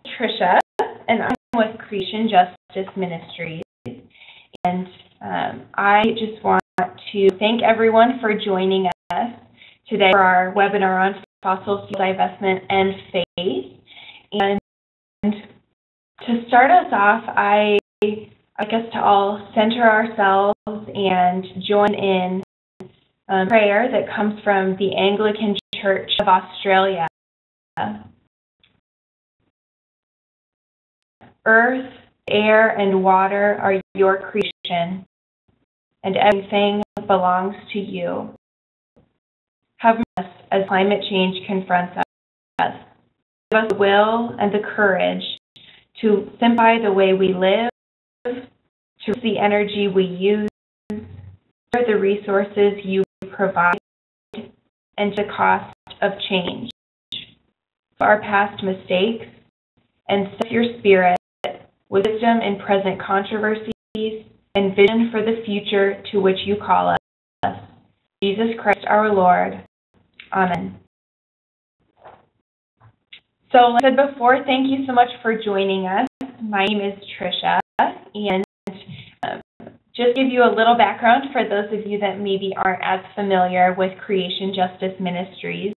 Tricia, and I'm with Creation Justice Ministries. And I just want to thank everyone for joining us today for our webinar on fossil fuel divestment and faith. And to start us off, I guess to all center ourselves and join in prayer that comes from the Anglican Church of Australia. Earth, air, and water are your creation, and everything belongs to you. Have mercy as climate change confronts us. Give us the will and the courage to simplify the way we live, to use the energy we use, share the resources you provide, and the cost of change. For our past mistakes, and set your spirit with wisdom in present controversies and vision for the future to which you call us. Jesus Christ our Lord. Amen. So, like I said before, thank you so much for joining us. My name is Tricia, and just give you a little background for those of you that maybe aren't as familiar with Creation Justice Ministries.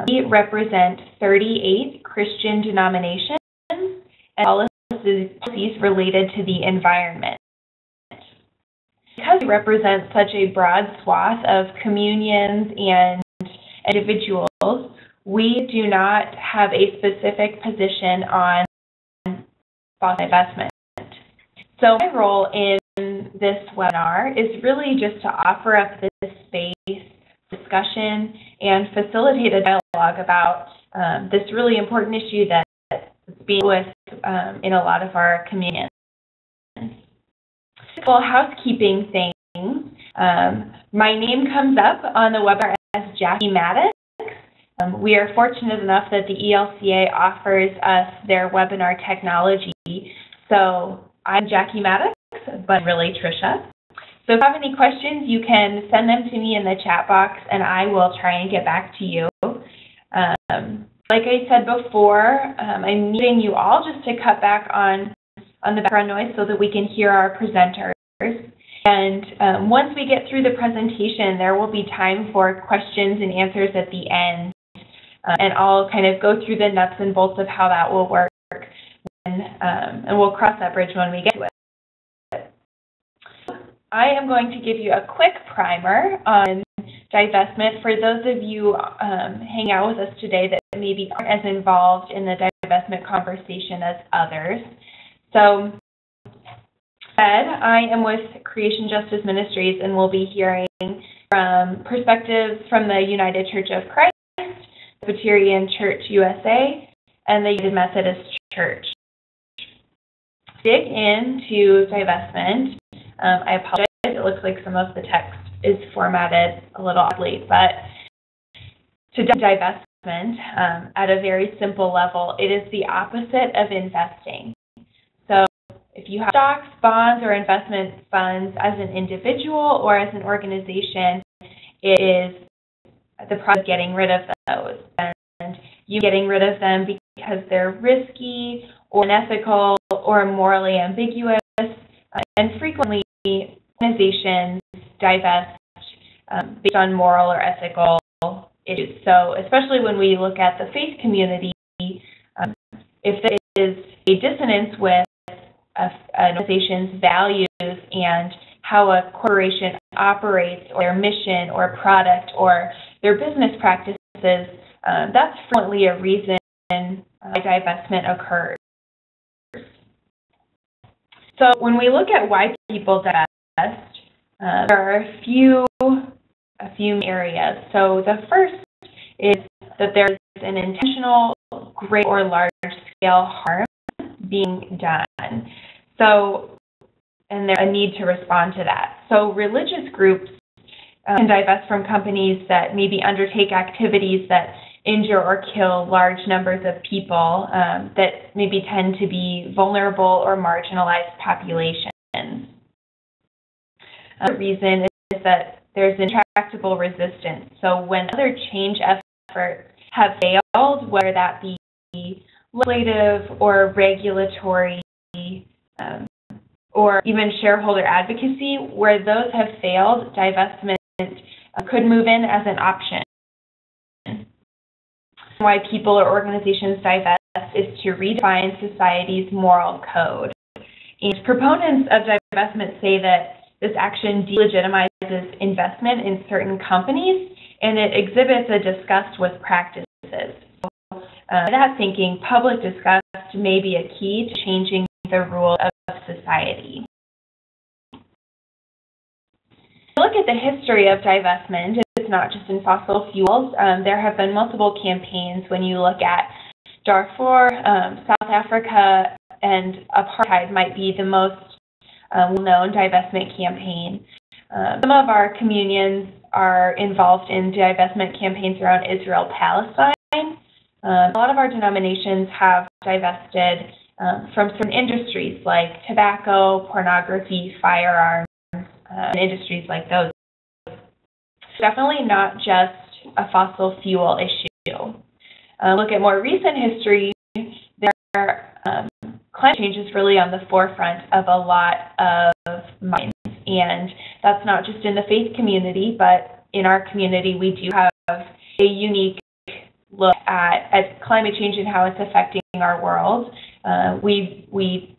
We represent 38 Christian denominations and policies related to the environment. Because we represent such a broad swath of communions and individuals, we do not have a specific position on fossil divestment. So my role in this webinar is really just to offer up this space, discussion, and facilitate a dialogue about this really important issue that's being dealt with in a lot of our communities. Well, housekeeping things. My name comes up on the webinar as Jackie Maddox. We are fortunate enough that the ELCA offers us their webinar technology. So I'm Jackie Maddox, but I'm really Tricia. So if you have any questions, you can send them to me in the chat box, and I will try and get back to you. Like I said before, I'm needing you all just to cut back on the background noise so that we can hear our presenters. And once we get through the presentation, there will be time for questions and answers at the end. And I'll kind of go through the nuts and bolts of how that will work. And we'll cross that bridge when we get to it. I am going to give you a quick primer on divestment for those of you hanging out with us today that maybe aren't as involved in the divestment conversation as others. So, I am with Creation Justice Ministries, and we'll be hearing from perspectives from the United Church of Christ, Presbyterian Church U.S.A., and the United Methodist Church. Dig into divestment. I apologize, it looks like some of the text is formatted a little oddly, but to divestment, at a very simple level, it is the opposite of investing. So if you have stocks, bonds, or investment funds as an individual or as an organization, it is the process of getting rid of those. And you getting rid of them because they're risky or unethical or morally ambiguous, and frequently organizations divest based on moral or ethical issues. So especially when we look at the faith community, if there is a dissonance with an organization's values and how a corporation operates, or their mission or product or their business practices, that's frequently a reason why divestment occurs. So when we look at why people divest, there are a few areas. So the first is that there's an intentional, great or large-scale harm being done. So, and there's a need to respond to that. So religious groups can divest from companies that maybe undertake activities that injure or kill large numbers of people that maybe tend to be vulnerable or marginalized populations. The reason is that there's intractable resistance. So when other change efforts have failed, whether that be legislative or regulatory or even shareholder advocacy, where those have failed, divestment could move in as an option. Why people or organizations divest is to redefine society's moral code. And proponents of divestment say that this action delegitimizes investment in certain companies, and it exhibits a disgust with practices. So, that thinking, public disgust may be a key to changing the rules of society. Look at the history of divestment. It's not just in fossil fuels. There have been multiple campaigns when you look at Darfur, South Africa, and apartheid might be the most well-known divestment campaign. Some of our communions are involved in divestment campaigns around Israel-Palestine. A lot of our denominations have divested from certain industries like tobacco, pornography, firearms, and industries like those. Definitely not just a fossil fuel issue. Look at more recent history, climate change is really on the forefront of a lot of minds, and that's not just in the faith community, but in our community we do have a unique look at climate change and how it's affecting our world. We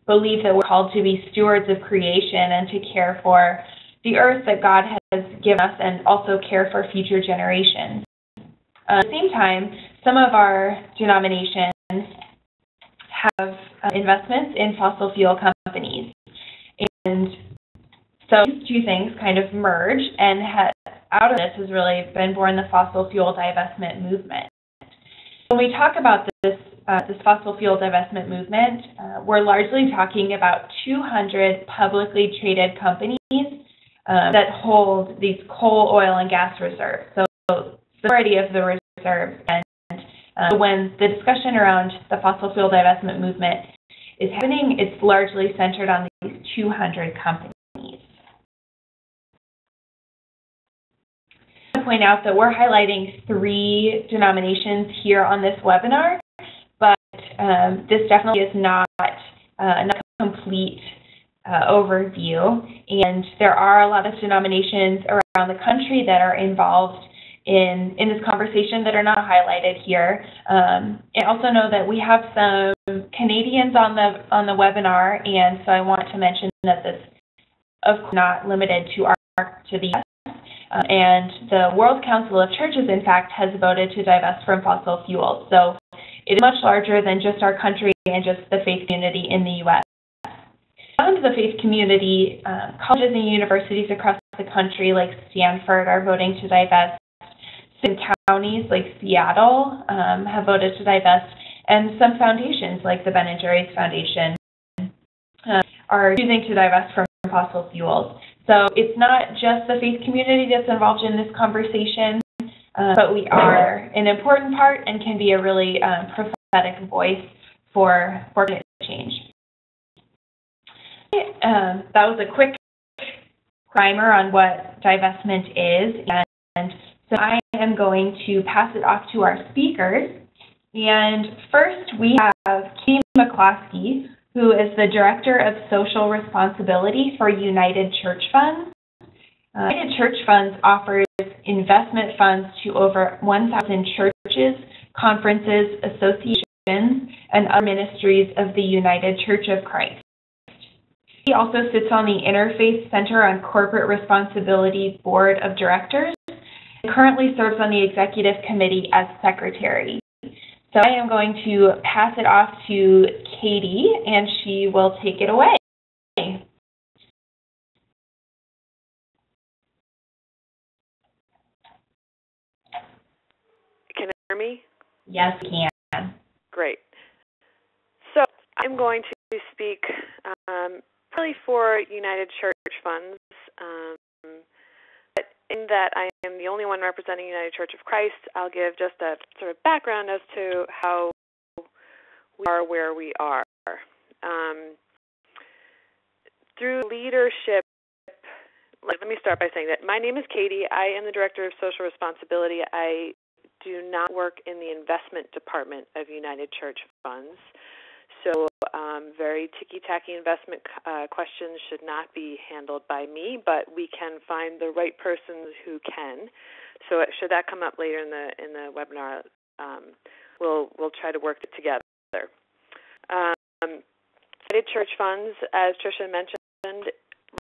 believe that we're called to be stewards of creation and to care for the earth that God has given us and also care for future generations. At the same time, some of our denominations have investments in fossil fuel companies. And so these two things kind of merge, and out of this has really been born the fossil fuel divestment movement. When we talk about this fossil fuel divestment movement, we're largely talking about 200 publicly traded companies that hold these coal, oil, and gas reserves. So the majority of the reserves. And when the discussion around the fossil fuel divestment movement is happening, it's largely centered on these 200 companies. I want to point out that we're highlighting 3 denominations here on this webinar, but this definitely is not a complete overview, and there are a lot of denominations around the country that are involved in this conversation that are not highlighted here. And also know that we have some Canadians on the webinar, and so I want to mention that this, of course, not limited to the U.S. And the World Council of Churches, in fact, has voted to divest from fossil fuels. So it is much larger than just our country and just the faith community in the U.S. Beyond the faith community, colleges and universities across the country, like Stanford, are voting to divest. Some counties, like Seattle, have voted to divest, and some foundations, like the Ben & Jerry's Foundation, are choosing to divest from fossil fuels. So it's not just the faith community that's involved in this conversation, but we are an important part and can be a really prophetic voice for climate change. That was a quick primer on what divestment is, and so I am going to pass it off to our speakers. And first we have Katie McCloskey, who is the Director of Social Responsibility for United Church Funds. United Church Funds offers investment funds to over 1,000 churches, conferences, associations, and other ministries of the United Church of Christ. He also sits on the Interfaith Center on Corporate Responsibility Board of Directors and currently serves on the Executive Committee as Secretary. So I am going to pass it off to Katie, and she will take it away. Can you hear me? Yes, I can. Great. So I'm going to speak really for United Church Funds, but in that I am the only one representing United Church of Christ, I'll give just a sort of background as to how we are where we are. Through leadership, let me start by saying that my name is Katie. I am the Director of Social Responsibility. I do not work in the investment department of United Church Funds. So very ticky-tacky investment questions should not be handled by me, but we can find the right persons who can. So should that come up later in the webinar, we'll try to work it together. United Church Funds, as Tricia mentioned,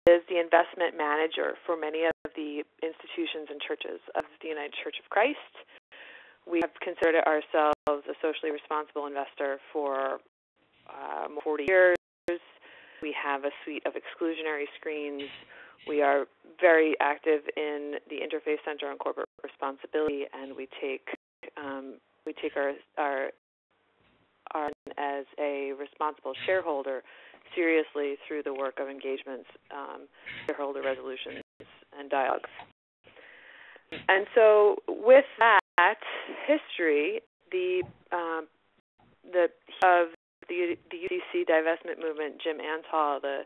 is the investment manager for many of the institutions and churches of the United Church of Christ. We have considered ourselves a socially responsible investor for 40 years. We have a suite of exclusionary screens. We are very active in the Interfaith Center on Corporate Responsibility, and we take our as a responsible shareholder seriously through the work of engagements, shareholder resolutions, and dialogues. And so, with that history, the U.C. divestment movement, Jim Antal, the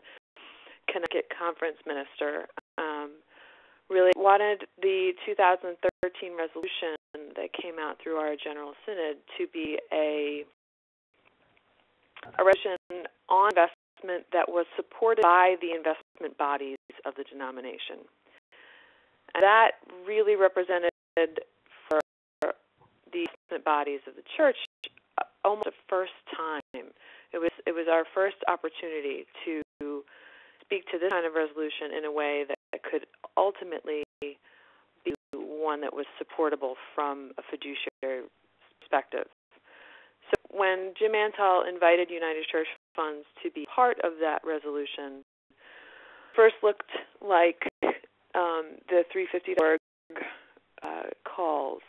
Connecticut conference minister, really wanted the 2013 resolution that came out through our General Synod to be a resolution on investment that was supported by the investment bodies of the denomination. And that really represented for the investment bodies of the church almost the first time. It was our first opportunity to speak to this kind of resolution in a way that could ultimately be one that was supportable from a fiduciary perspective. So when Jim Antal invited United Church Funds to be part of that resolution, first looked like the 350 calls,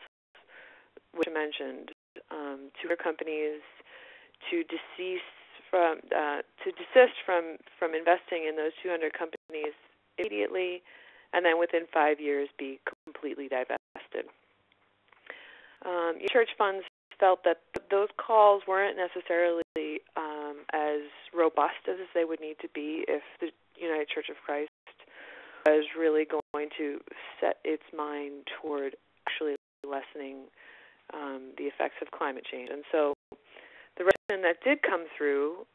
which I mentioned, to other companies to desist from investing in those 200 companies immediately, and then within 5 years be completely divested. Church funds felt that those calls weren't necessarily as robust as they would need to be if the United Church of Christ was really going to set its mind toward actually lessening the effects of climate change. And so the resolution that did come through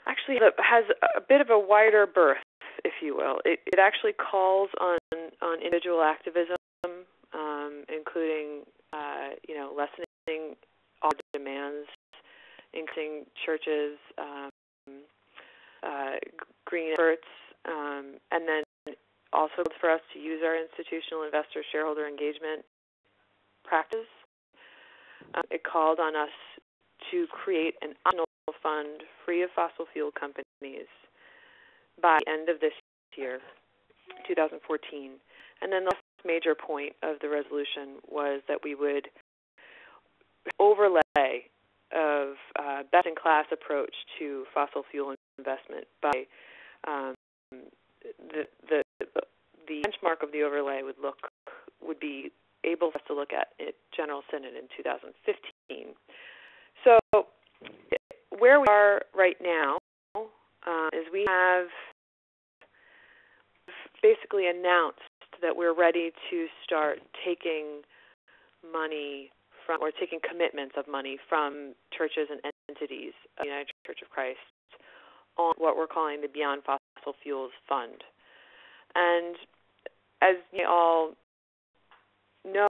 actually has a bit of a wider berth, if you will. It actually calls on individual activism, including lessening all demands, increasing churches, green efforts, and then also for us to use our institutional investor shareholder engagement practice. It called on us to create an optional fund free of fossil fuel companies by the end of this year, 2014. And then the last major point of the resolution was that we would overlay of best-in-class approach to fossil fuel investment by the benchmark of the overlay would be able for us to look at General Synod in 2015. So where we are right now is we have basically announced that we're ready to start taking money from, or taking commitments of money from churches and entities of the United Church of Christ on what we're calling the Beyond Fossil Fuels Fund. And as you all know,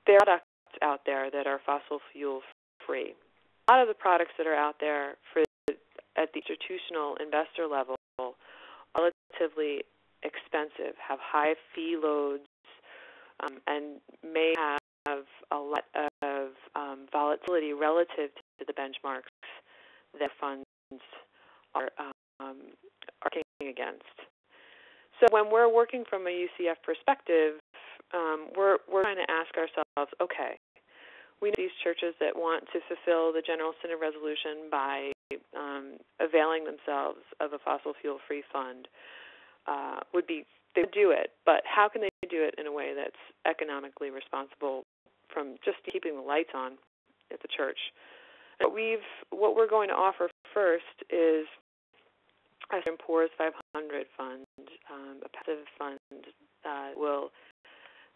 there are products out there that are fossil fuel free. A lot of the products that are out there at the institutional investor level are relatively expensive, have high fee loads, and may have a lot of volatility relative to the benchmarks that funds are working against. So when we're working from a UCF perspective, we're trying to ask ourselves, okay, we know these churches that want to fulfill the General Synod resolution by availing themselves of a fossil fuel-free fund they would do it, but how can they do it in a way that's economically responsible from just keeping the lights on at the church? And what we're going to offer first is a Poor's 500 fund, a passive fund will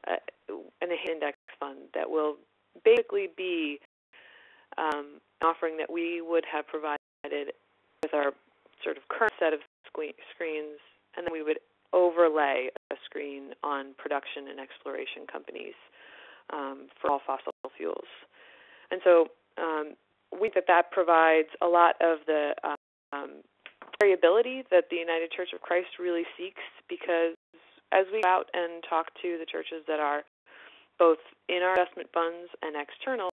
an index fund that will basically be an offering that we would have provided with our sort of current set of screens, and then we would overlay a screen on production and exploration companies for all fossil fuels. And so we think that provides a lot of the variability that the United Church of Christ really seeks, because as we go out and talk to the churches that are both in our investment funds and external,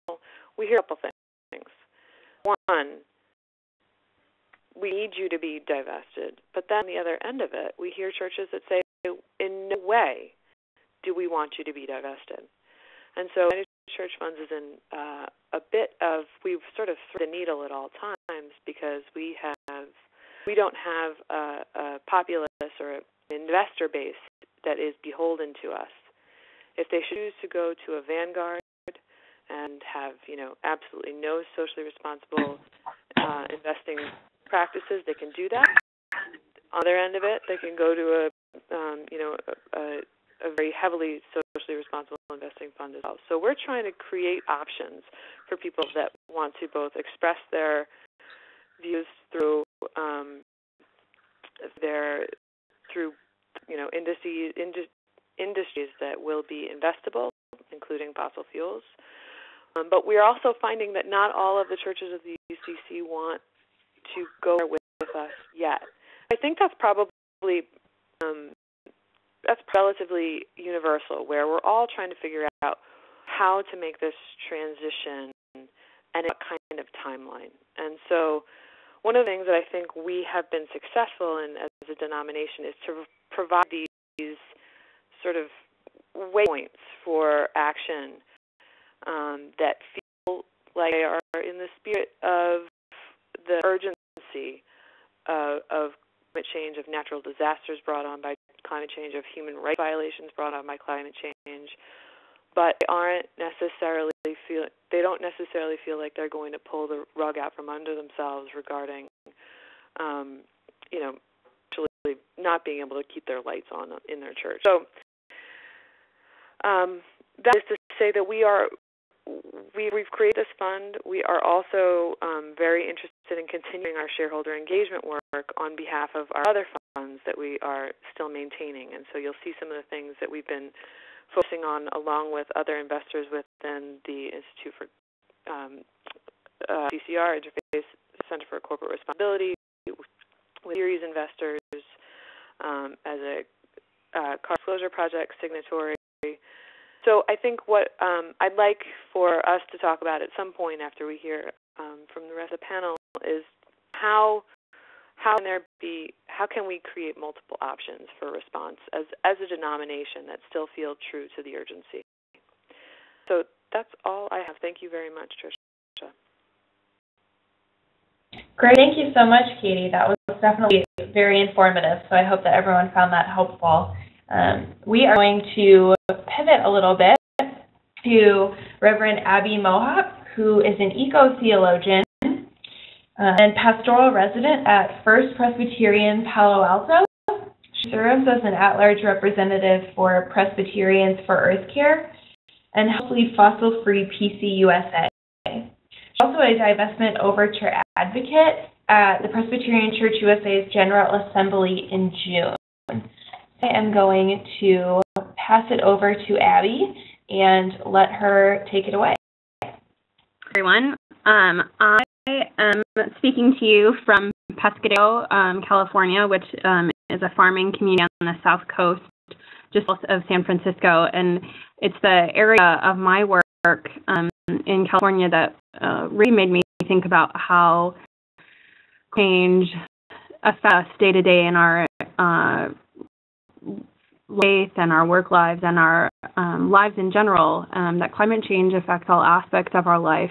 we hear a couple things. One, we need you to be divested. But then on the other end of it, we hear churches that say, in no way do we want you to be divested. And so United Church Funds is in a bit of, we've sort of thread the needle at all times, because we don't have a populace or an investor base that is beholden to us. If they choose to go to a Vanguard and have, absolutely no socially responsible investing practices, they can do that. On the other end of it, they can go to a very heavily socially responsible investing fund as well. So we're trying to create options for people that want to both express their views through industries that will be investable, including fossil fuels. But we are also finding that not all of the churches of the UCC want to go with us yet. I think that's probably that's relatively universal, where we're all trying to figure out how to make this transition and what kind of timeline. And so one of the things that I think we have been successful in as a denomination is to provide these sort of waypoints for action that feel like they are in the spirit of the urgency of climate change, of natural disasters brought on by climate change, of human rights violations brought on by climate change, but they don't necessarily feel like they're going to pull the rug out from under themselves regarding, actually not being able to keep their lights on in their church. So that is to say that we've created this fund. We are also very interested in continuing our shareholder engagement work on behalf of our other funds that we are still maintaining. And so you'll see some of the things that we've been focusing on along with other investors within the Institute for CCR, Interfaith Center for Corporate Responsibility, with series investors as a Carbon Disclosure Project signatory. So I think what I'd like for us to talk about at some point after we hear from the rest of the panel is how can we create multiple options for response as a denomination that still feel true to the urgency. So that's all I have. Thank you very much, Tricia. Great. Thank you so much, Katie. That was definitely very informative, so I hope that everyone found that helpful. We are going to pivot a little bit to Reverend Abby Mohawk, who is an eco-theologian and pastoral resident at First Presbyterian Palo Alto. She serves as an at-large representative for Presbyterians for Earth Care and helps lead Fossil Free U.S.A. She's also a divestment overture advocate at the Presbyterian Church U.S.A.'s General Assembly in June. I am going to pass it over to Abby and let her take it away. Everyone, I am speaking to you from Pescadero, California, which is a farming community on the south coast, just south of San Francisco, and it's the area of my work in California that really made me think about how change affects us day to day in our faith and our work lives and our lives in general, that climate change affects all aspects of our life,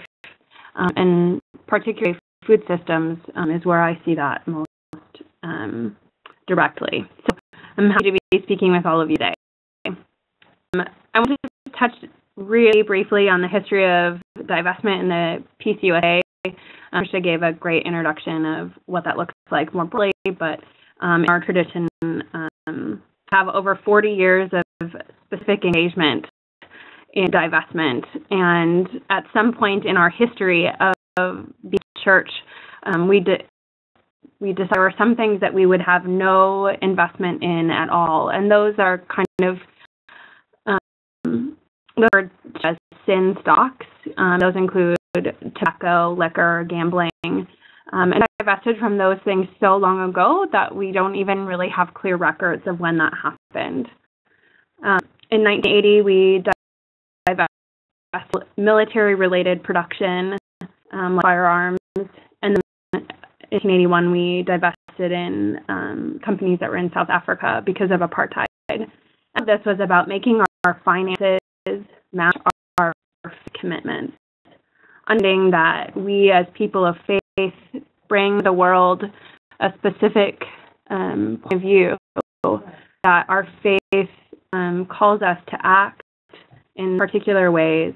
and particularly food systems is where I see that most directly. So I'm happy to be speaking with all of you today. I want to touch really briefly on the history of divestment in the Peace U.S.A. Tricia gave a great introduction of what that looks like more broadly, but in our tradition, have over 40 years of specific engagement in divestment. And at some point in our history of the church, we decided there were some things that we would have no investment in at all. And those are kind of as sin stocks. Those include tobacco, liquor, gambling. And I divested from those things so long ago that we don't even really have clear records of when that happened. In 1980, we divested military-related production, like firearms, and then in 1981, we divested in companies that were in South Africa because of apartheid. And this was about making our finances match our commitments, understanding that we as people of faith bring the world a specific point of view, that our faith calls us to act in particular ways,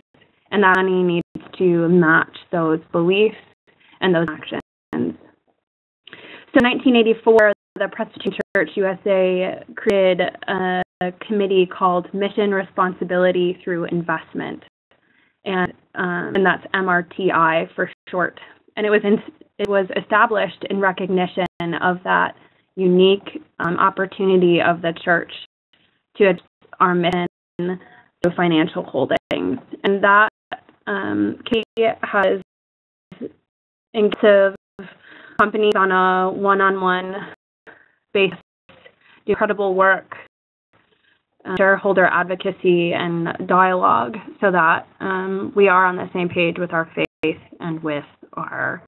and that money needs to match those beliefs and those actions. So in 1984, the Presbyterian Church U.S.A. created a committee called Mission Responsibility Through Investment, and that's MRTI for short. And it was established in recognition of that unique opportunity of the church to address our mission to financial holdings. And that committee has inclusive companies on a one-on-one basis, do incredible work, shareholder advocacy and dialogue, so that we are on the same page with our faith and with our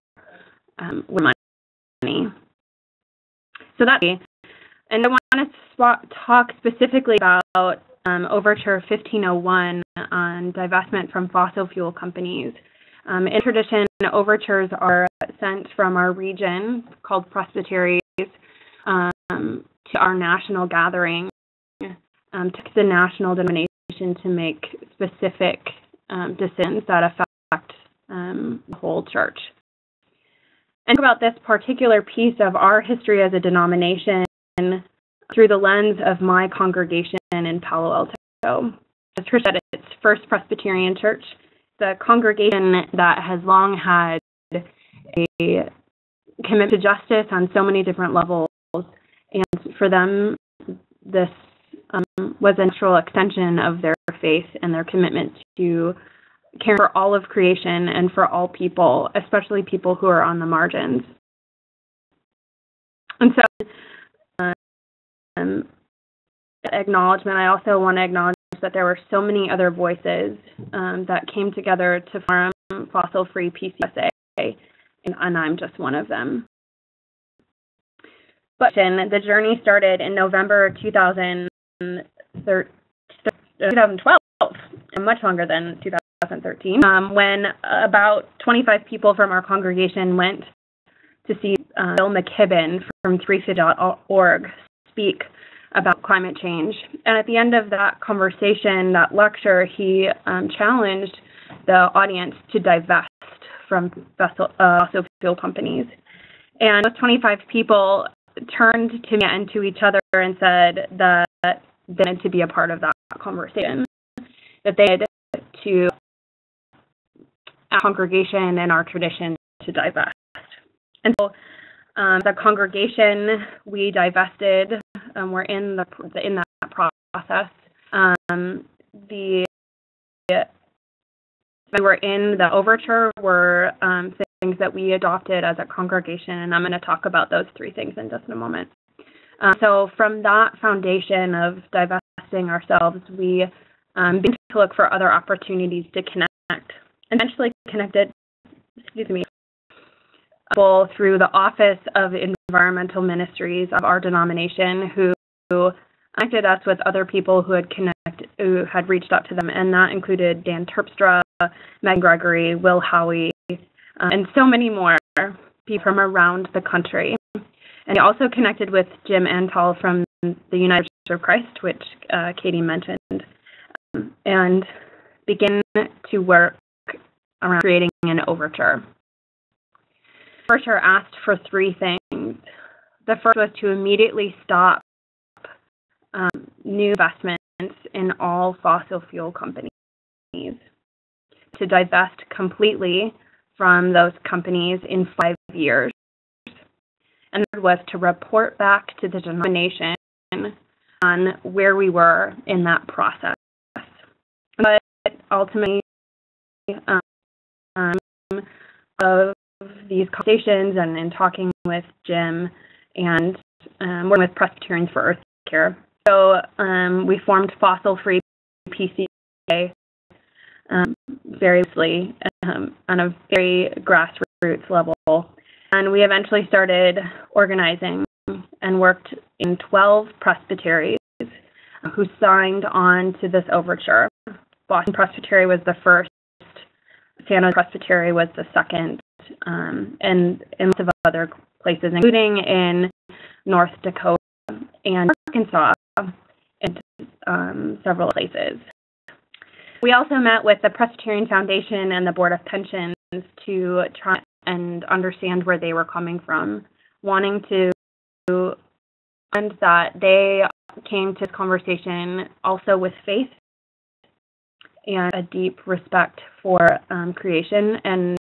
money. So that's me. And I want to talk specifically about Overture 1501 on divestment from fossil fuel companies. In tradition, overtures are sent from our region, called presbyteries, to our national gathering, to the national denomination to make specific decisions that affect the whole church. And about this particular piece of our history as a denomination through the lens of my congregation in Palo Alto. As Trish said, it's First Presbyterian Church, the congregation that has long had a commitment to justice on so many different levels. And for them, this was a natural extension of their faith and their commitment to care for all of creation and for all people, especially people who are on the margins. And so, acknowledgement, I also want to acknowledge that there were so many other voices that came together to form Fossil Free U.S.A, and I'm just one of them. But the journey started in November 2012, much longer than 2013, when about 25 people from our congregation went to see Bill McKibben from 350.org speak about climate change. And at the end of that conversation, that lecture, he challenged the audience to divest from fossil fuel companies. And those 25 people turned to me and to each other and said that they wanted to be a part of that conversation, that they had to our congregation and our tradition to divest. And so the congregation, we divested. We're in that process. We were in the overture were things that we adopted as a congregation, and I'm going to talk about those three things in just a moment. So from that foundation of divesting ourselves, we began to look for other opportunities to connect, and eventually connected, through the Office of Environmental Ministries of our denomination, who connected us with other people who had reached out to them, and that included Dan Terpstra, Meg Gregory, Will Howie, and so many more people from around the country. And he also connected with Jim Antal from the United Church of Christ, which Katie mentioned, and began to work around creating an overture. The overture asked for three things. The first was to immediately stop new investments in all fossil fuel companies, to divest completely from those companies in 5 years. And the third was to report back to the denomination on where we were in that process. But ultimately, of these conversations and in talking with Jim and working with Presbyterians for Earth Care. So we formed Fossil Free PCUSA very loosely on a very grassroots level. And we eventually started organizing and worked in 12 presbyteries who signed on to this overture. Boston Presbytery was the first, Synod Presbytery was the second, and lots of other places, including in North Dakota and Arkansas and several places. We also met with the Presbyterian Foundation and the Board of Pensions to try and understand where they were coming from, wanting to find that they came to this conversation also with faith and a deep respect for creation. And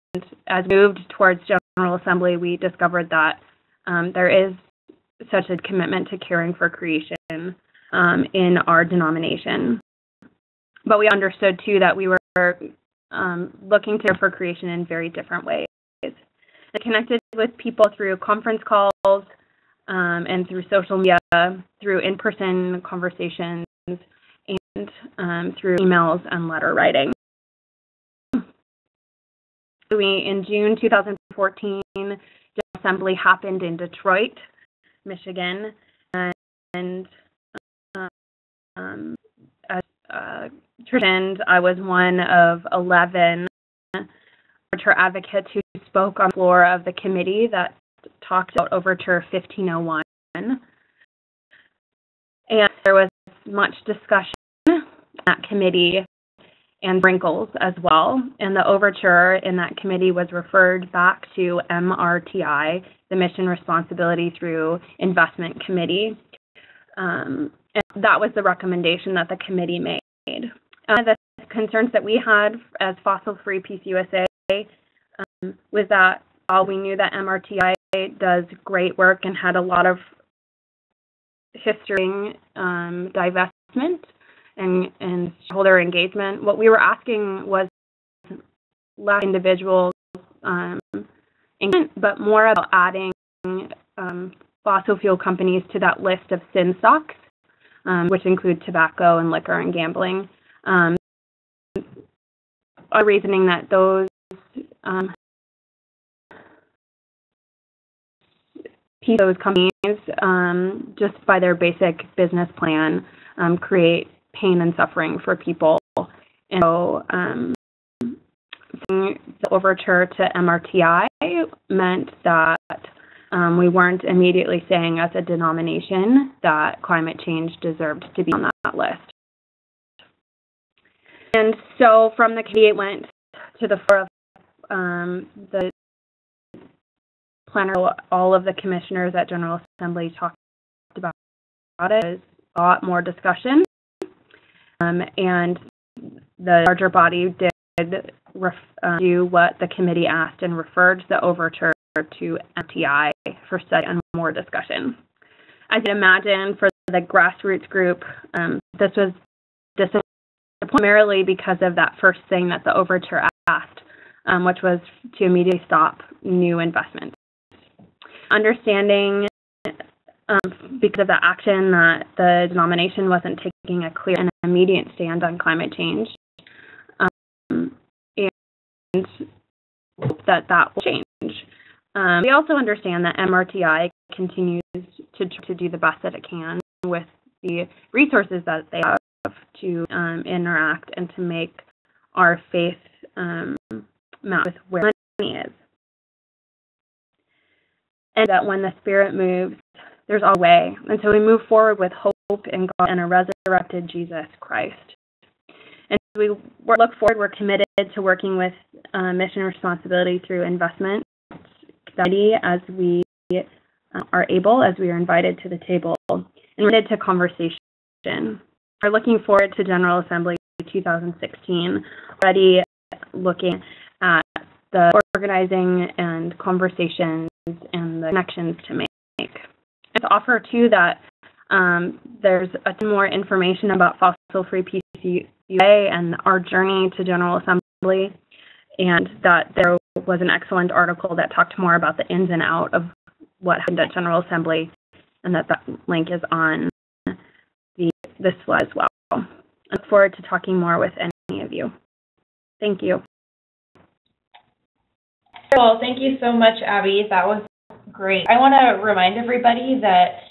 as we moved towards General Assembly, we discovered that there is such a commitment to caring for creation in our denomination. But we understood, too, that we were looking to care for creation in very different ways. I connected with people through conference calls and through social media, through in-person conversations, and through emails and letter writing. In June 2014, the assembly happened in Detroit, Michigan, and as mentioned, I was one of 11 Overture advocates who spoke on the floor of the committee that talked about Overture 1501. And there was much discussion in that committee and wrinkles as well. And the overture in that committee was referred back to MRTI, the Mission Responsibility Through Investment Committee. And that was the recommendation that the committee made. The concerns that we had as Fossil Free PCUSA was that we knew that MRTI does great work and had a lot of history in divestment and shareholder engagement. What we were asking was less individual engagement, but more about adding fossil fuel companies to that list of sin stocks, which include tobacco and liquor and gambling. Our reasoning that those companies, just by their basic business plan, create pain and suffering for people. And so the overture to MRTI meant that we weren't immediately saying as a denomination that climate change deserved to be on that list. And so from the committee, it went to the floor of the plenary. All of the commissioners at General Assembly talked about it. There was a lot more discussion. And the larger body did do what the committee asked and referred the overture to MTI for study and more discussion. As you can imagine, for the grassroots group, this was primarily because of that first thing that the overture asked, which was to immediately stop new investments. Understanding because of the action that the denomination wasn't taking a clear and immediate stand on climate change, and that will change. We also understand that MRTI continues to do the best that it can with the resources that they have to interact and to make our faith match with where money is. And that when the Spirit moves, there's a way. And so we move forward with hope in God and a resurrected Jesus Christ. And as we look forward, we're committed to working with mission responsibility through investment study as we are able, as we are invited to the table, and we're committed to conversation. we're looking forward to General Assembly 2016, already looking at the organizing and conversations and the connections to make. And to offer, too, that there's a ton more information about Fossil Free U.S.A. and our journey to General Assembly, and that there was an excellent article that talked more about the ins and outs of what happened at General Assembly, and that link is on this slide as well. I look forward to talking more with any of you. Thank you. Well, thank you so much, Abby. That was great. I want to remind everybody that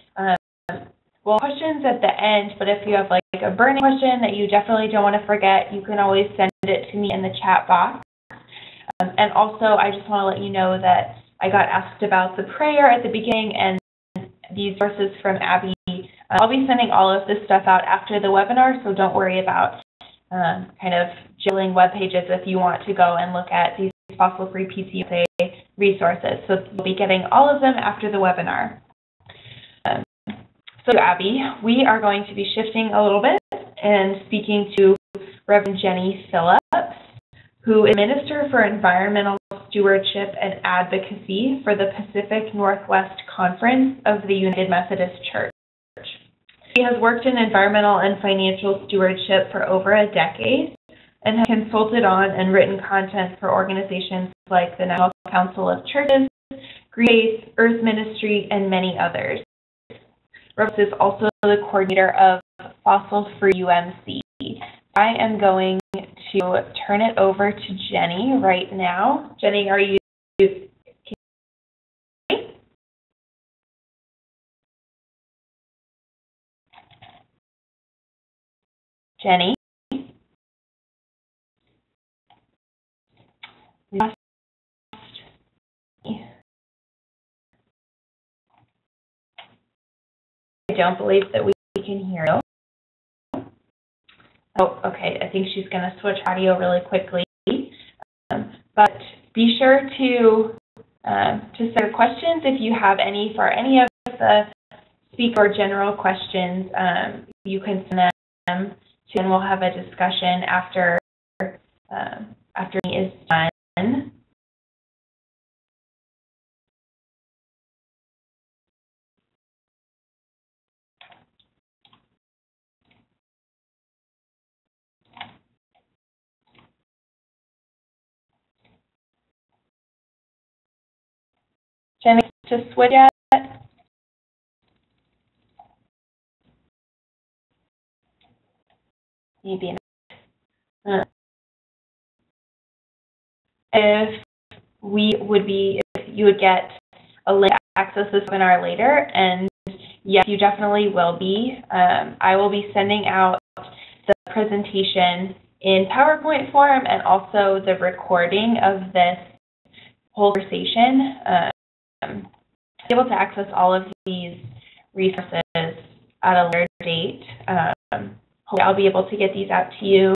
questions at the end, but if you have like a burning question that you definitely don't want to forget, you can always send it to me in the chat box. And also, I just want to let you know that I got asked about the prayer at the beginning and these verses from Abby. I'll be sending all of this stuff out after the webinar, so don't worry about kind of jiggling web pages if you want to go and look at these Fossil Free U.S.A. resources. So you'll be getting all of them after the webinar. So Abby, we are going to be shifting a little bit and speaking to Reverend Jenny Phillips, who is Minister for Environmental Stewardship and Advocacy for the Pacific Northwest Conference of the United Methodist Church. She has worked in environmental and financial stewardship for over a decade and has consulted on and written content for organizations like the National Council of Churches, Grace, Earth Ministry, and many others. Rose is also the coordinator of Fossil Free UMC. I am going to turn it over to Jenny right now. Jenny, are you? Jenny? I don't believe that we can hear you. Oh, okay. I think she's going to switch audio really quickly. But be sure to send your questions if you have any for any of the speaker or general questions. You can send them to, and we'll have a discussion after me is done. Jenny, to switch yet? Maybe not. If you would get a link to access this webinar later, and yes, you definitely will be. I will be sending out the presentation in PowerPoint form and also the recording of this whole conversation. Be able to access all of these resources at a later date. Hopefully I'll be able to get these out to you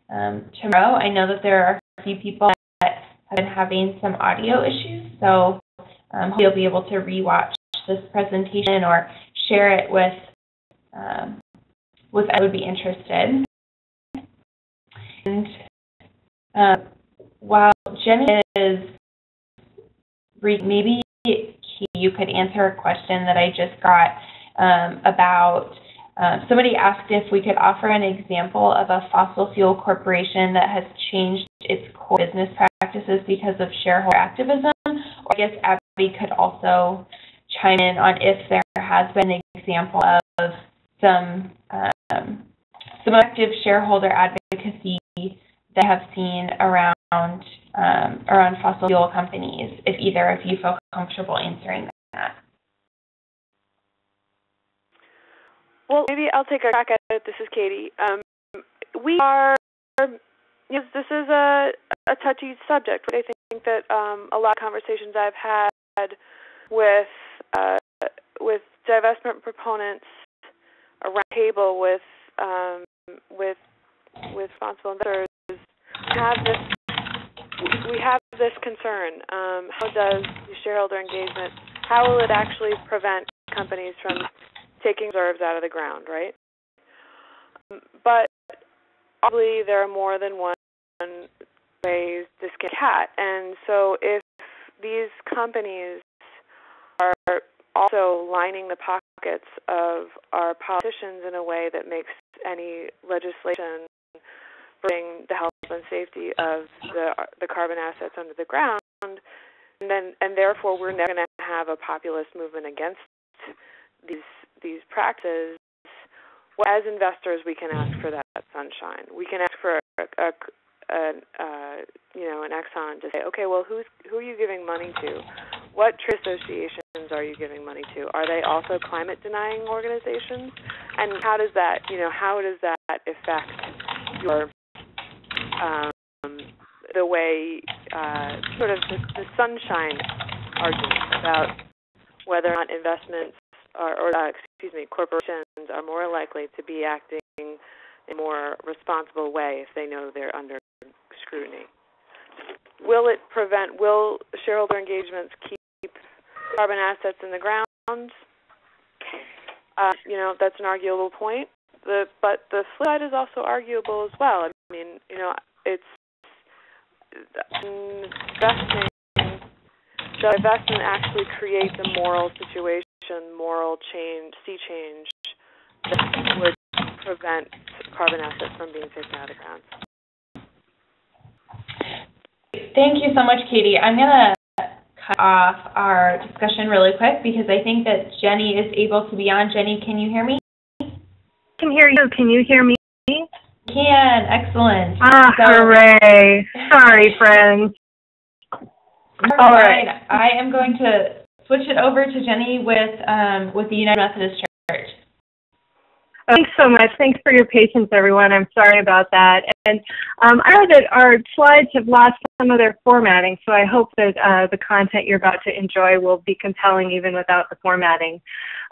tomorrow. I know that there are a few people that have been having some audio issues, so hopefully you'll be able to rewatch this presentation or share it with anyone who would be interested. And while Jenny is maybe you could answer a question that I just got about somebody asked if we could offer an example of a fossil fuel corporation that has changed its core business practices because of shareholder activism. Or I guess Abby could also chime in on if there has been an example of some active shareholder advocacy that have seen around fossil fuel companies, if either of you feel comfortable answering that. Well, maybe I'll take a crack at it. This is Katie. We are, yes, this is a touchy subject. I think that a lot of conversations I've had with divestment proponents around the table with responsible investors we have this concern. How does shareholder engagement, how will it actually prevent companies from taking reserves out of the ground, right? but obviously there are more than one ways to skin a cat. And so if these companies are also lining the pockets of our politicians in a way that makes any legislation bring the health and safety of the carbon assets under the ground, and therefore we're never going to have a populist movement against these practices. Well, as investors, we can ask for that sunshine. We can ask for an Exxon to say, okay, well, who are you giving money to? What trade associations are you giving money to? Are they also climate denying organizations? And how does that affect your the way sort of the sunshine argument about whether or not investments corporations are more likely to be acting in a more responsible way if they know they're under scrutiny? Will shareholder engagements keep carbon assets in the ground? That's an arguable point. But the flip side is also arguable as well. I mean, it's investing. The investment actually creates a moral situation, moral change, sea change that would prevent carbon assets from being taken out of the ground. Thank you so much, Katie. I'm going to cut off our discussion really quick because I think that Jenny is able to be on. Jenny, can you hear me? I can hear you. Can you hear me? Can. Excellent. Hooray. Sorry, friends. All right. I am going to switch it over to Jenny with the United Methodist Church. Thanks so much. Thanks for your patience, everyone. I'm sorry about that. And I know that our slides have lost some of their formatting, so I hope that the content you're about to enjoy will be compelling even without the formatting.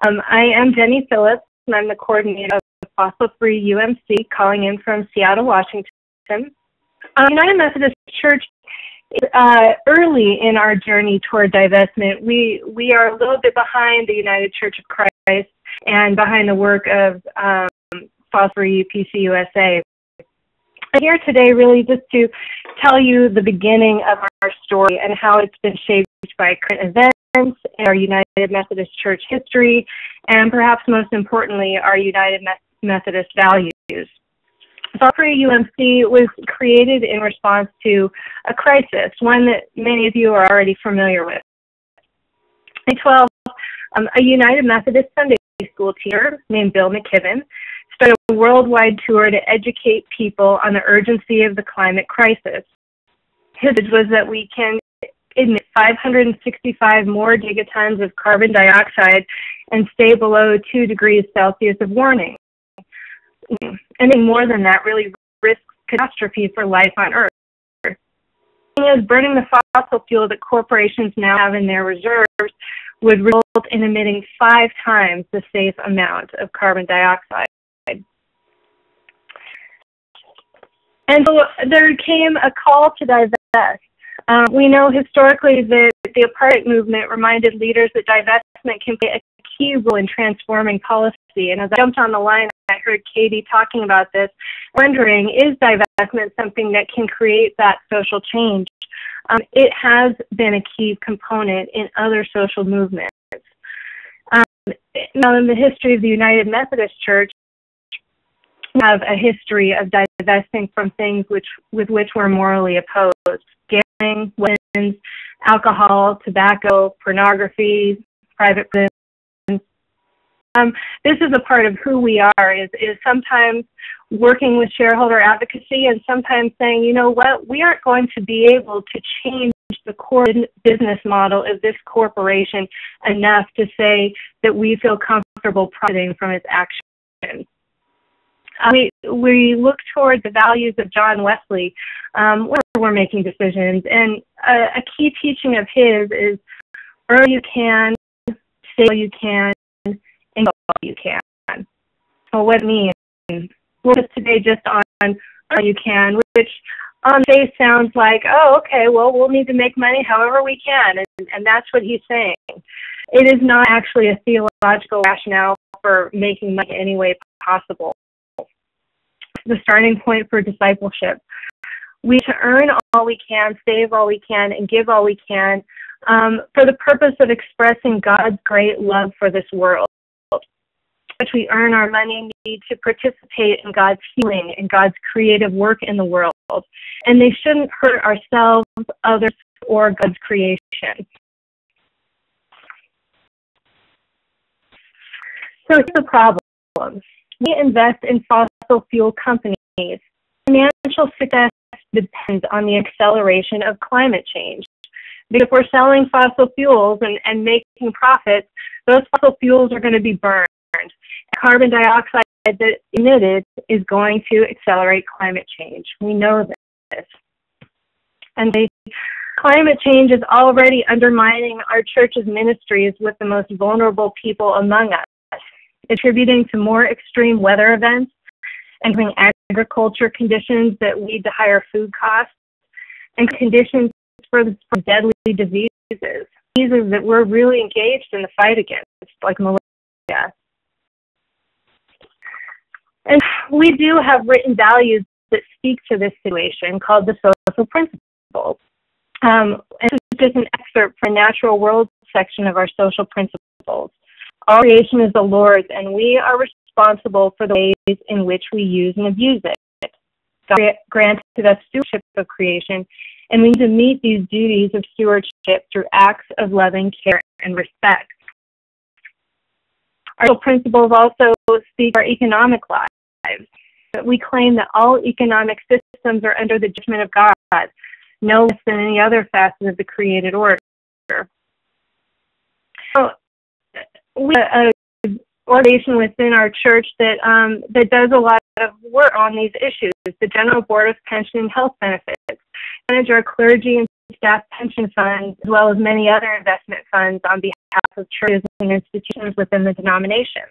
I am Jenny Phillips, and I'm the coordinator of Fossil Free UMC, calling in from Seattle, Washington. United Methodist Church is early in our journey toward divestment. We are a little bit behind the United Church of Christ and behind the work of Fossil Free U.S.A. I'm here today really just to tell you the beginning of our story and how it's been shaped by current events in our United Methodist Church history, and perhaps most importantly, our United Methodist values. Fossil Free UMC was created in response to a crisis, one that many of you are already familiar with. In 2012, a United Methodist Sunday school teacher named Bill McKibben started a worldwide tour to educate people on the urgency of the climate crisis. His message was that we can emit 565 more gigatons of carbon dioxide and stay below 2 degrees Celsius of warming. Anything more than that really risks catastrophe for life on Earth. Burning the fossil fuel that corporations now have in their reserves would result in emitting 5 times the safe amount of carbon dioxide. And so there came a call to divest. We know historically that the apartheid movement reminded leaders that divestment can play a key role in transforming policy. And as I jumped on the line, I heard Katie talking about this, wondering, is divestment something that can create that social change? It has been a key component in other social movements. Now, in the history of the United Methodist Church, we have a history of divesting from things with which we're morally opposed: gambling, weapons, alcohol, tobacco, pornography, private prisons. This is a part of who we are, is sometimes working with shareholder advocacy and sometimes saying, you know what, we aren't going to be able to change the core business model of this corporation enough to say that we feel comfortable profiting from its actions. We look toward the values of John Wesley when we're making decisions, and a key teaching of his is earn all you can, stay all you can, and go all you can. Well, what it means, we'll focus today just on all you can, which on the face sounds like, oh, okay, well, we'll need to make money however we can, and that's what he's saying. It is not actually a theological rationale for making money any way possible. the starting point for discipleship. We need to earn all we can, save all we can, and give all we can for the purpose of expressing God's great love for this world. Which we earn our money need to participate in God's healing and God's creative work in the world. And they shouldn't hurt ourselves, others, or God's creation. So here's the problem. We invest in fossil fuel companies. Financial success depends on the acceleration of climate change. Because if we're selling fossil fuels and making profits, those fossil fuels are going to be burned. Carbon dioxide that's emitted is going to accelerate climate change. We know this. And climate change is already undermining our church's ministries with the most vulnerable people among us, attributing to more extreme weather events and bring agriculture conditions that lead to higher food costs and conditions for deadly diseases that we're really engaged in the fight against, like malaria. And we do have written values that speak to this situation called the social principles. And this is just an excerpt from the natural world section of our social principles. All creation is the Lord's, and we are responsible for the ways in which we use and abuse it. God granted us stewardship of creation, and we need to meet these duties of stewardship through acts of loving care and respect. Our social principles also speak to our economic lives. We claim that all economic systems are under the judgment of God, no less than any other facet of the created order. So, we have an organization within our church that does a lot of work on these issues. The General Board of Pension and Health Benefits, manage our clergy and staff pension funds, as well as many other investment funds on behalf of churches and institutions within the denomination.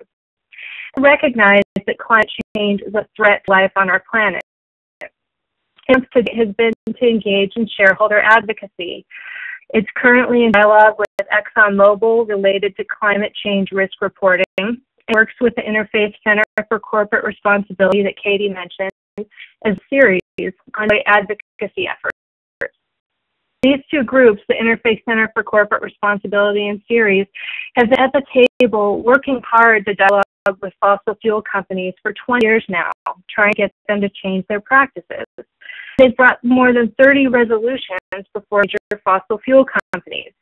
Recognize that climate change is a threat to life on our planet. And has been to engage in shareholder advocacy. It's currently in dialogue with ExxonMobil related to climate change risk reporting. It works with the Interfaith Center for Corporate Responsibility that Katie mentioned as a series on advocacy efforts. These two groups, the Interfaith Center for Corporate Responsibility and Series, have been at the table working hard to dialogue with fossil fuel companies for 20 years now, trying to get them to change their practices. They've brought more than 30 resolutions before major fossil fuel companies.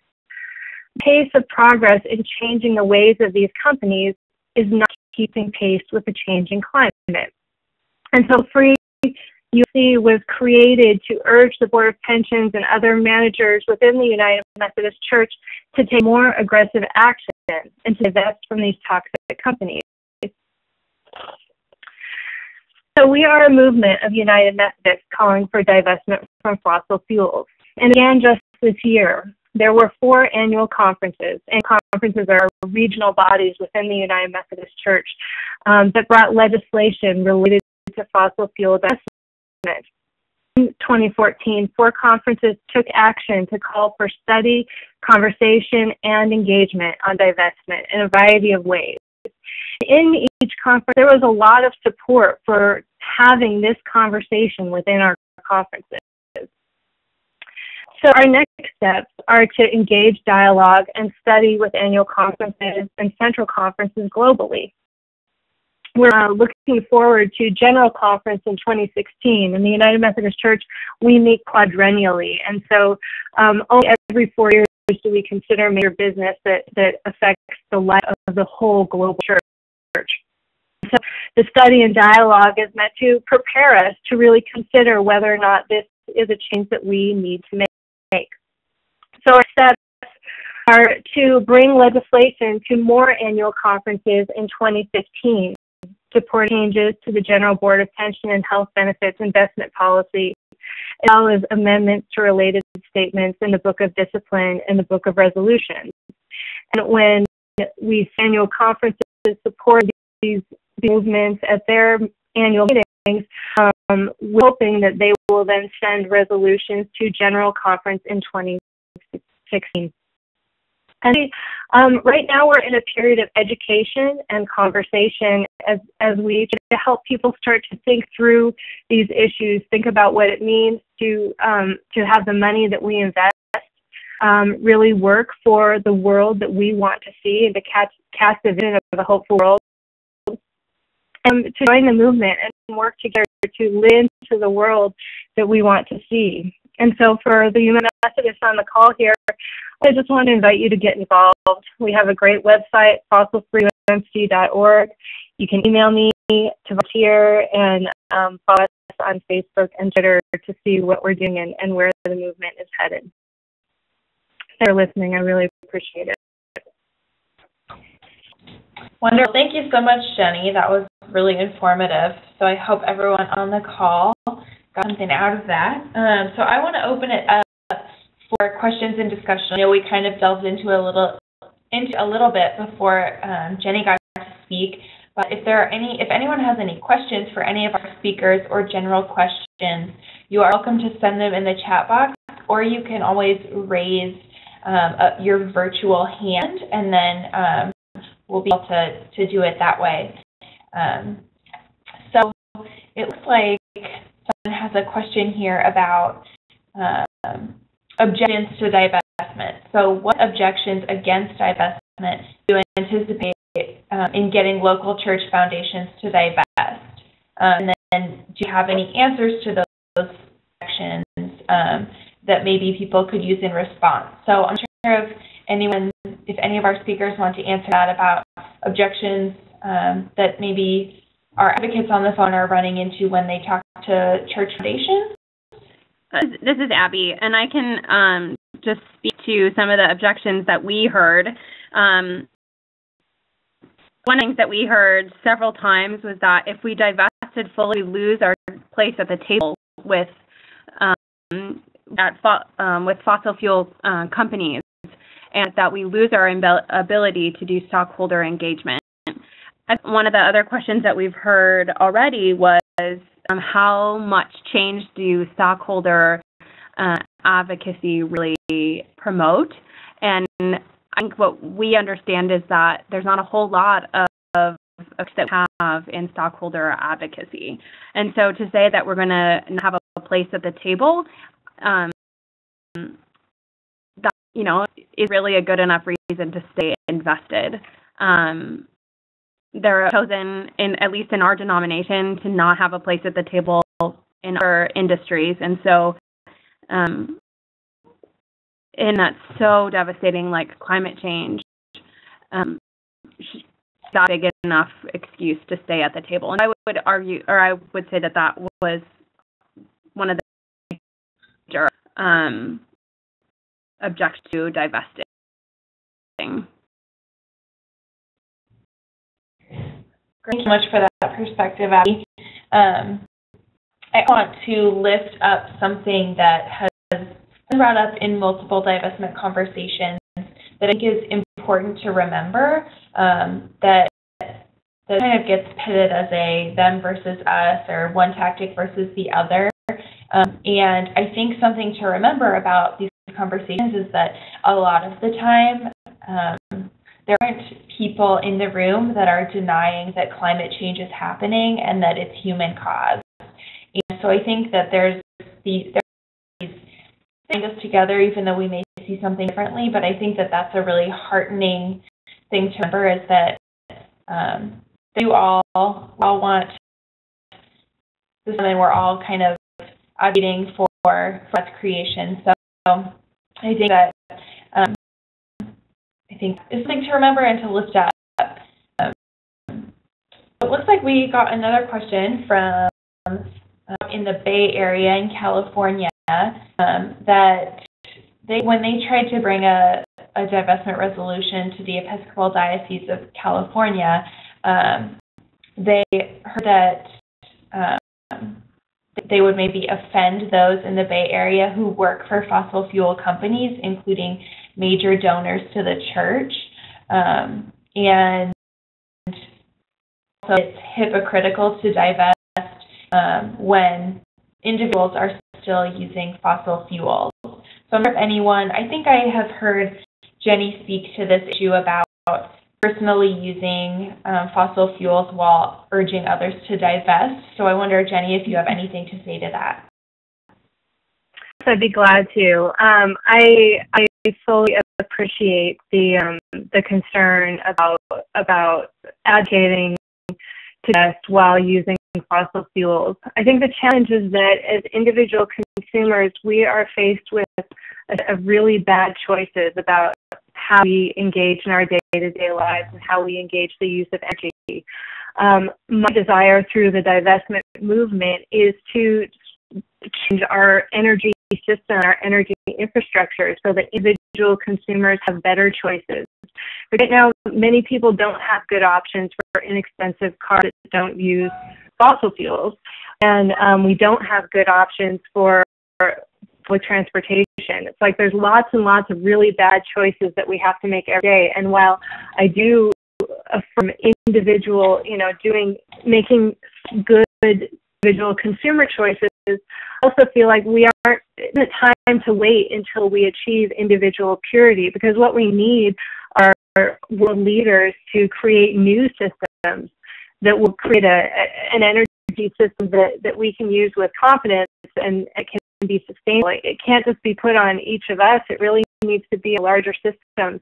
The pace of progress in changing the ways of these companies is not keeping pace with the changing climate. And so Free U.S.A. was created to urge the Board of Pensions and other managers within the United Methodist Church to take more aggressive action and to divest from these toxic companies. So we are a movement of United Methodists calling for divestment from fossil fuels. And again, just this year, there were 4 annual conferences, and conferences are regional bodies within the United Methodist Church that brought legislation related to fossil fuel divestment. In 2014, 4 conferences took action to call for study, conversation, and engagement on divestment in a variety of ways. In each conference, there was a lot of support for having this conversation within our conferences. So our next steps are to engage dialogue and study with annual conferences and central conferences globally. We're looking forward to General Conference in 2016. In the United Methodist Church, we meet quadrennially, and so only every 4 years do we consider major business that affects the life of the whole global church. So the study and dialogue is meant to prepare us to really consider whether or not this is a change that we need to make. So our steps are to bring legislation to more annual conferences in 2015, support changes to the General Board of Pension and Health Benefits investment policy, as well as amendments to related statements in the Book of Discipline and the Book of Resolutions. And when we annual conferences support these movements at their annual meetings, we're hoping that they will then send resolutions to General Conference in 2016. And right now we're in a period of education and conversation as we try to help people start to think through these issues, think about what it means to have the money that we invest really work for the world that we want to see and to cast a vision of a hopeful world, and to join the movement and work together to live into the world that we want to see. And so for the United Methodists on the call here, I just want to invite you to get involved. We have a great website, fossilfreeumc.org. You can email me to volunteer and follow us on Facebook and Twitter to see what we're doing and where the movement is headed. Thanks for listening. I really appreciate it. Wonderful. Thank you so much, Jenny. That was really informative. So I hope everyone on the call got something out of that. So I want to open it up for questions and discussion. I know we kind of delved into a little bit before Jenny got to speak. But if anyone has any questions for any of our speakers or general questions, you are welcome to send them in the chat box, or you can always raise your virtual hand, and then we'll be able to do it that way. So it looks like someone has a question here about objections to divestment. So what objections against divestment do you anticipate in getting local church foundations to divest? And then do you have any answers to those objections that maybe people could use in response? So I'm sure if any of our speakers want to answer that about objections that maybe our advocates on the phone are running into when they talk to church foundations. This is Abby, and I can just speak to some of the objections that we heard. One of the things that we heard several times was that if we divested fully, we lose our place at the table with fossil fuel companies, and that we lose our ability to do stockholder engagement. One of the other questions that we've heard already was how much change do stockholder advocacy really promote? And I think what we understand is that there's not a whole lot of that we have in stockholder advocacy. And so to say that we're going to have a place at the table, that, is really a good enough reason to stay invested. They're chosen, at least in our denomination, to not have a place at the table in other industries. And so, and that's so devastating, like climate change, not big enough excuse to stay at the table. And I would argue, or I would say that that was one of the major objections to divesting. Thank you so much for that perspective, Abby. I want to lift up something that has been brought up in multiple divestment conversations that I think is important to remember, that kind of gets pitted as a them versus us or one tactic versus the other. And I think something to remember about these conversations is that a lot of the time there aren't people in the room that are denying that climate change is happening and that it's human caused. And so I think that there's these bring us together, even though we may see something differently. But I think that that's a really heartening thing to remember, is that you all want this, and we're all kind of advocating for God's creation. So I think that it's something to remember and to lift up. It looks like we got another question from in the Bay Area in California, that when they tried to bring a divestment resolution to the Episcopal Diocese of California, they heard that they would maybe offend those in the Bay Area who work for fossil fuel companies, including major donors to the church. And so it's hypocritical to divest when individuals are still using fossil fuels. So if anyone, I think I have heard Jenny speak to this issue about personally using fossil fuels while urging others to divest. So I wonder, Jenny, if you have anything to say to that. I'd be glad to. I fully appreciate the concern about advocating to divest while using fossil fuels. I think the challenge is that as individual consumers, we are faced with a really bad choices about how we engage in our day-to-day lives and how we engage the use of energy. My desire through the divestment movement is to change our energy system, our energy infrastructure, so that individual consumers have better choices. Right now, many people don't have good options for inexpensive cars that don't use fossil fuels, and we don't have good options for public transportation. It's like there's lots and lots of really bad choices that we have to make every day. And while I do affirm individual, making good individual consumer choices, I also feel like we aren't in the time to wait until we achieve individual purity, because what we need are world leaders to create new systems that will create an energy system that we can use with confidence and it can be sustainable. It can't just be put on each of us. It really needs to be a larger system.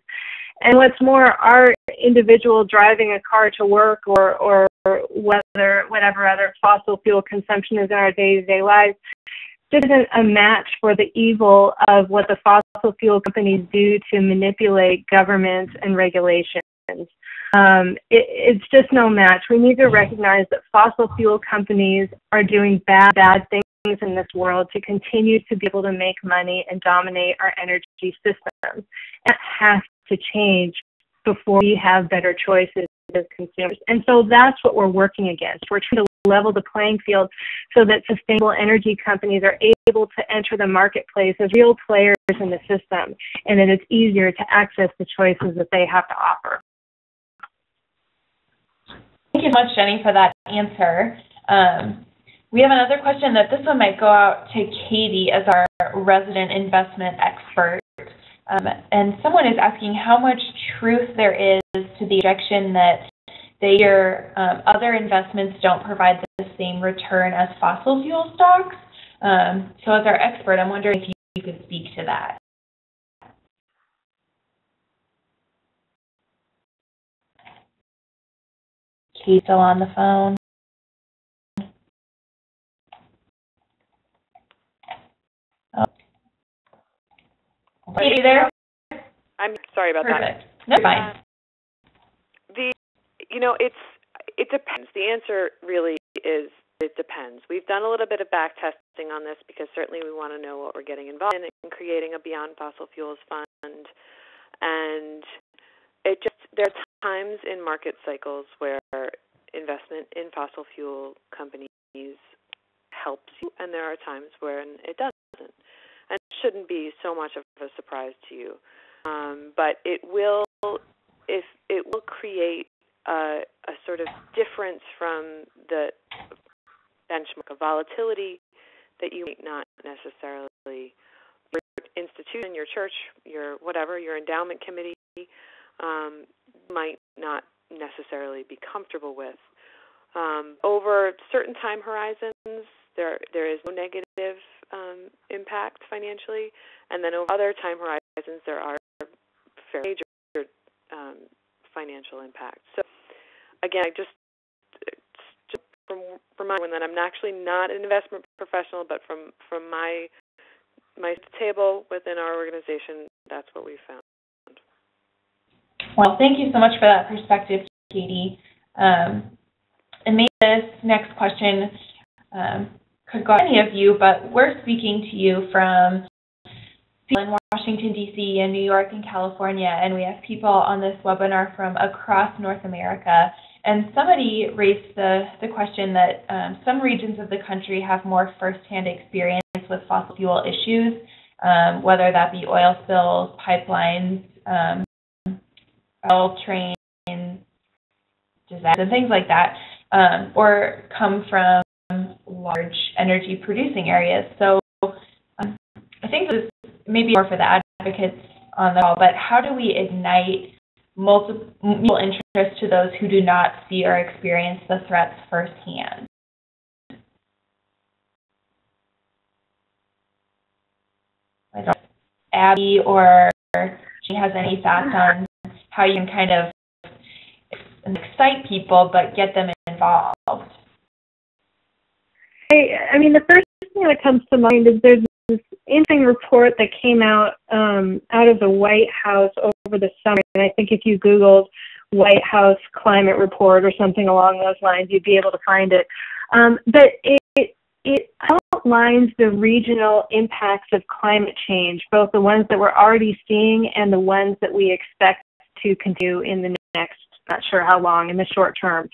And what's more, our individual driving a car to work or whatever other fossil fuel consumption is in our day-to-day lives isn't a match for the evil of what the fossil fuel companies do to manipulate governments and regulations. It's just no match. We need to recognize that fossil fuel companies are doing bad things in this world to continue to be able to make money and dominate our energy system. That has to change before we have better choices as consumers. And so that's what we're working against. We're trying to level the playing field so that sustainable energy companies are able to enter the marketplace as real players in the system, and that it's easier to access the choices that they have to offer. Thank you so much, Jenny, for that answer. We have another question that this one might go out to Katie as our resident investment expert. And someone is asking how much truth there is to the objection that other investments don't provide the same return as fossil fuel stocks. So as our expert, I'm wondering if you could speak to that. Katie's still on the phone. Oh. Are you there? I'm sorry about Perfect. That. No, fine. It depends. The answer really is it depends. We've done a little bit of back testing on this because certainly we want to know what we're getting involved in creating a Beyond Fossil Fuels fund. And there are times in market cycles where investment in fossil fuel companies helps you, and there are times when it doesn't. And it shouldn't be so much of a surprise to you. But it will create a sort of difference from the benchmark of volatility that you might not necessarily, your institution, your church, your endowment committee might not necessarily be comfortable with. Over certain time horizons, there is no negative impact financially, and then over other time horizons, there are fairly major financial impacts. So again, I just from my one that I'm actually not an investment professional, but from my table within our organization, that's what we found. Well, thank you so much for that perspective, Katie. And maybe this next question could go to any of you, but we're speaking to you from people in Washington, D.C., and New York and California, and we have people on this webinar from across North America. And somebody raised the question that some regions of the country have more firsthand experience with fossil fuel issues, whether that be oil spills, pipelines, oil train disasters, and things like that, or come from large energy producing areas. So I think this is maybe more for the advocates on the call, but how do we ignite multiple interest to those who do not see or experience the threats firsthand? I don't know if Abby or she has any thoughts on how you can kind of excite people but get them involved. I mean, the first thing that comes to mind is there's this interesting report that came out of the White House over the summer, and I think if you Googled White House climate report or something along those lines, you'd be able to find it. But it outlines the regional impacts of climate change, both the ones that we're already seeing and the ones that we expect to continue in the next, not sure how long, in the short term.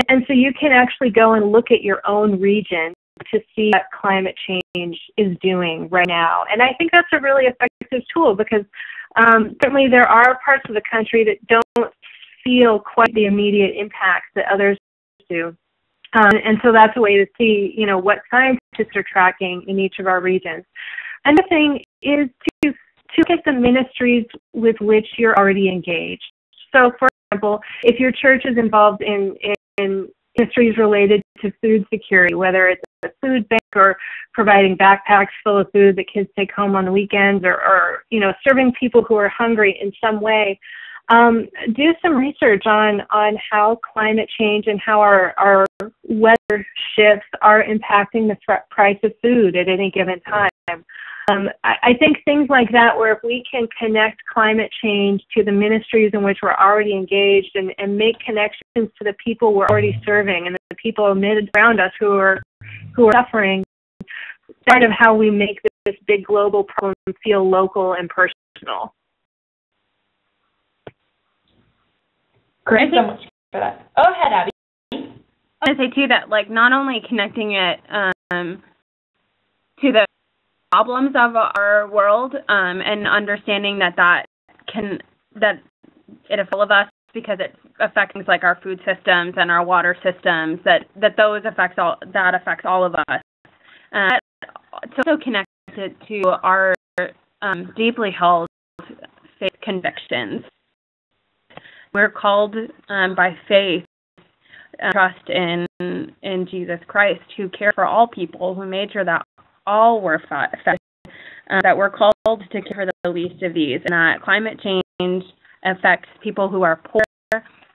And so you can actually go and look at your own region to see what climate change is doing right now. And I think that's a really effective tool because certainly there are parts of the country that don't feel quite the immediate impacts that others do. And so that's a way to see, what scientists are tracking in each of our regions. Another thing is to look at the ministries with which you're already engaged. So, for example, if your church is involved in ministries related to food security, whether it's a food bank or providing backpacks full of food that kids take home on the weekends or serving people who are hungry in some way, do some research on how climate change and how our weather shifts are impacting the price of food at any given time. I think things like that, where if we can connect climate change to the ministries in which we're already engaged and make connections to the people we're already serving and the people around us who are suffering, part of how we make this big global problem feel local and personal. Great, so much for that. Oh, ahead, Abby. I want to say too that not only connecting it to the problems of our world and understanding that it affects all of us because it affects things like our food systems and our water systems, that affects all of us. It's also connected to our deeply held faith convictions. We're called by faith, trust in Jesus Christ, who cared for all people, who made sure that all were fed, that we're called to care for the least of these, and that climate change affects people who are poor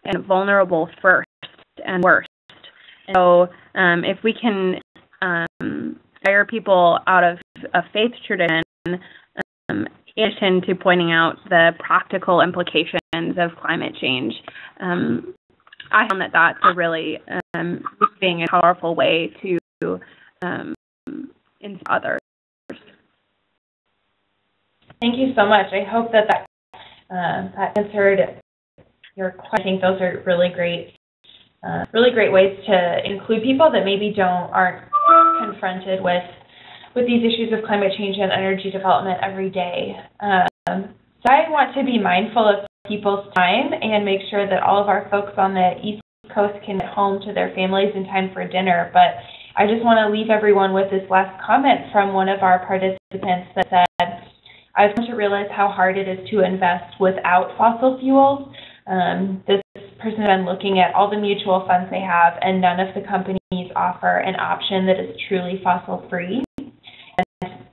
and vulnerable first and worst. And so if we can inspire people out of a faith tradition, in addition to pointing out the practical implications of climate change, I found that that's a really moving and powerful way to inspire others. Thank you so much. I hope that answered your question. I think those are really great ways to include people that maybe aren't confronted with these issues of climate change and energy development every day. So I want to be mindful of people's time and make sure that all of our folks on the East Coast can get home to their families in time for dinner. But I just want to leave everyone with this last comment from one of our participants that said, I've come to realize how hard it is to invest without fossil fuels. This person has been looking at all the mutual funds they have, and none of the companies offer an option that is truly fossil free.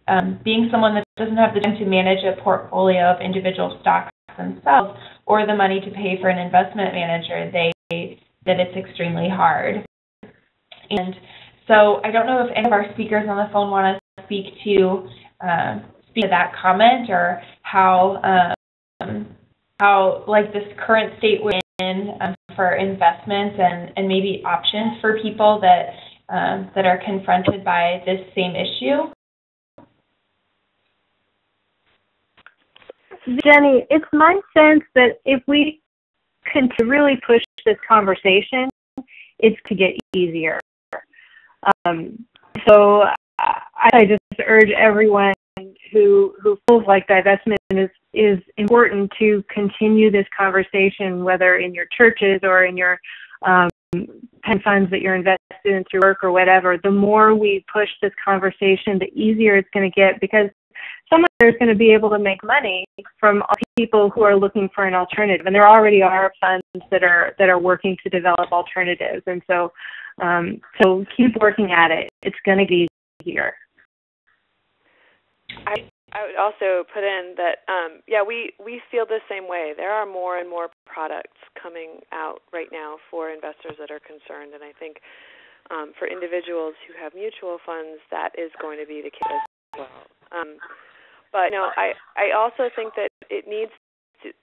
And being someone that doesn't have the time to manage a portfolio of individual stocks themselves or the money to pay for an investment manager, that it's extremely hard. And so I don't know if any of our speakers on the phone want to speak to that comment, or how this current state we're in for investments and maybe options for people that are confronted by this same issue. Jenny, it's my sense that if we can really push this conversation, it's to get easier. So I just urge everyone who feels like divestment is important to continue this conversation, whether in your churches or in your pension funds that you're invested in through work or whatever. The more we push this conversation, the easier it's going to get, because someone is going to be able to make money from people who are looking for an alternative. And there already are funds that are working to develop alternatives. And so keep working at it. It's going to be easier. I would also put in that, we feel the same way. There are more and more products coming out right now for investors that are concerned, and I think for individuals who have mutual funds, that is going to be the case as well. But I also think that it needs to,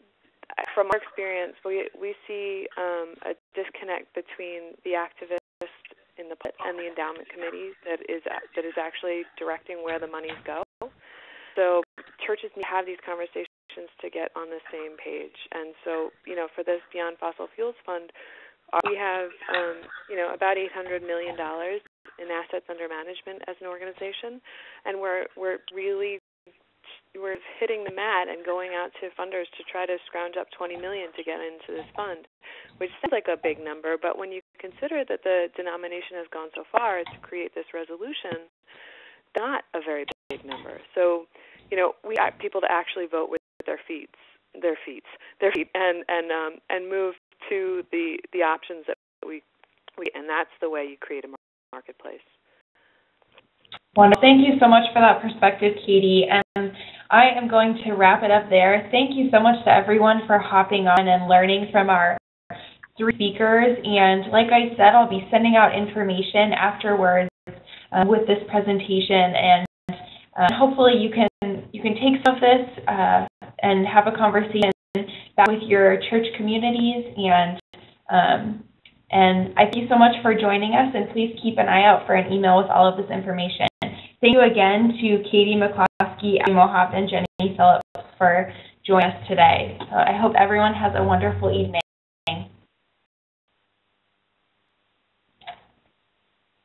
from our experience, we see a disconnect between the activist in the and the endowment committee that is actually directing where the monies go. So churches need to have these conversations to get on the same page. And so, for this Beyond Fossil Fuels Fund, we have, about $800 million in assets under management as an organization, and we're hitting the mat and going out to funders to try to scrounge up $20 million to get into this fund, which sounds like a big number, but when you consider that the denomination has gone so far as to create this resolution, not a very big number. So, we want people to actually vote with their feet, and move to the options that we and that's the way you create a marketplace. Wonderful. Thank you so much for that perspective, Katie. And I am going to wrap it up there. Thank you so much to everyone for hopping on and learning from our 3 speakers. And like I said, I'll be sending out information afterwards with this presentation, and hopefully you can take some of this and have a conversation back with your church communities. And I thank you so much for joining us, and please keep an eye out for an email with all of this information. Thank you again to Katie McCloskey, Abby Mohop, and Jenny Phillips for joining us today. I hope everyone has a wonderful evening.